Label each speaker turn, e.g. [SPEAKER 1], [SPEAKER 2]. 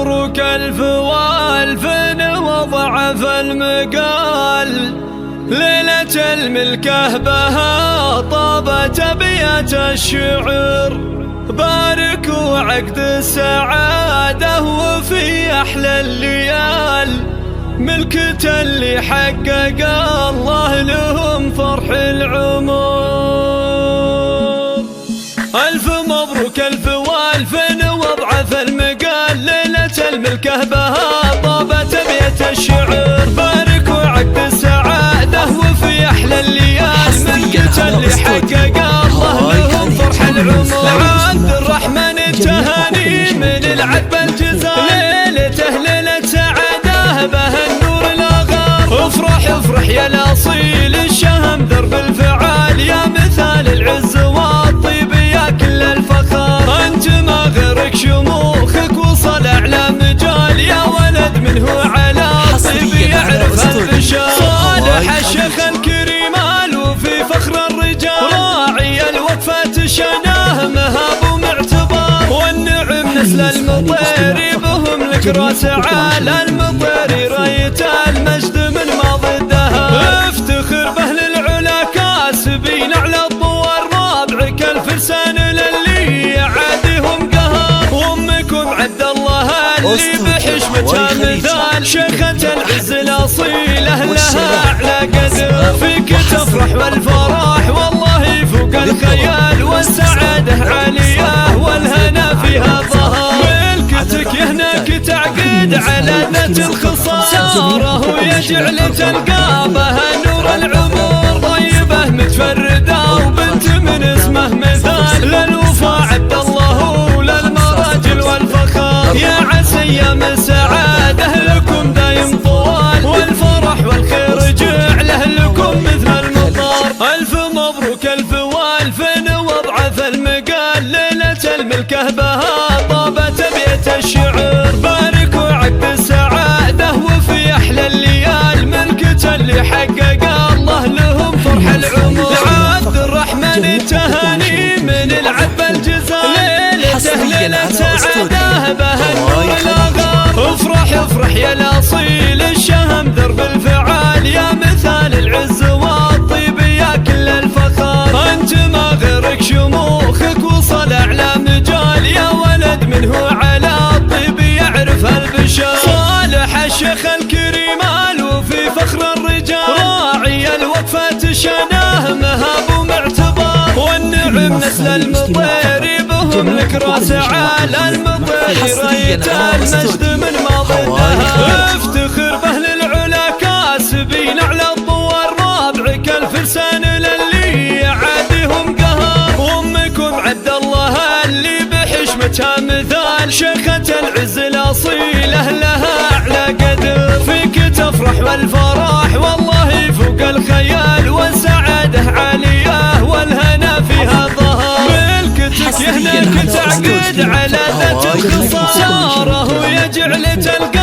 [SPEAKER 1] مبروك ألف والف وضعف المقال. ليلة الملكة بها طابت أبيات الشعر، باركوا عقد السعادة وفي أحلى الليال. ملكة اللي حقق الله لهم فرح العمر. ألف مبروك ألف والف وضعف المقال. ليلة الملكة بها طابت أبيات الشعر، باركوا عقد السعادة وفي أحلى الليال. ملكة اللي حقق الله لهم فرح العمر. عبد الرحمن التهاني من العذب الجزائر، ليلته ليلة سعادة بها النور الأغار. افرح يا الأصيل الشهم درب الفعال، يا مثال العز والطيب يا كل الفخار. أنت ما غيرك شموخك وصل أعلى مجال، يا ولد منه على طيب يعرف البشار. صالح الشيخ الكريم وفي فخر الرجال، راعي الوقفة شناه مهاب ومعتبر. والنعم نسل المطير بهم لك راس عالى، المطير راية المجد من ما ضدها. افتخر به للعلا كاسبين على الطوار، رابعك الفرسان للي عادهم قهر. وامكم عبد الله اللي بحشمتها مثال، شيخة العز الاصيله لها اعلى قدر. فيك تفرح والفرح والله فوق الخيال، والسعاده عاليه والهنا فيها ظهر. ملكتك يهناك تعقد على ذات الخصاره، ويجعل تلقى بها نور العمر. طيبه متفرده وبنت من اسمه مثال، للوفا عبد الله وللمراجل والفخار. يا عسى ايام السعاده لكم دايم طوال، والفرح والخير جعله لكم مثل المطار. الف مبروك الف والف وضعف المقال. ليلة الملكة بها طابت أبيات الشعر، باركوا عقد السعادة وفي أحلى الليال. ملكة اللي حقق الله لهم فرح العمر. عبد الرحمن التهاني من العذب الجزائر، ليلته ليلة سعادة بها النور الأغار. افرح يا الأصيل الشهم درب الفعال، يا مثال العز والطيب يا كل الفخار. أنت ما غيرك شموخك وصل أعلى مجال، يا ولد منه على الطيب يعرف البشار. صالح الشيخ الكريم وفي فخر الرجال، راعي الوقفة شناه مهاب ومعتبر. والنعم نسل المطير بهم لك راس عالى، المطير راية المجد من ما ضدها. افتخر به للعلا كاسبين على الطوار، رابعك الفرسان للي عادهم قهر. وامكم عبد الله اللي بحشمتها مثال، شيخة العز الاصيله لها اعلى قدر. فيك تفرح والفرح والله فوق الخيال، والسعاده عاليه والهنا فيها ظهر. ملكتك يهناك تعقد على ذات الخصاره، ويجعل تلقى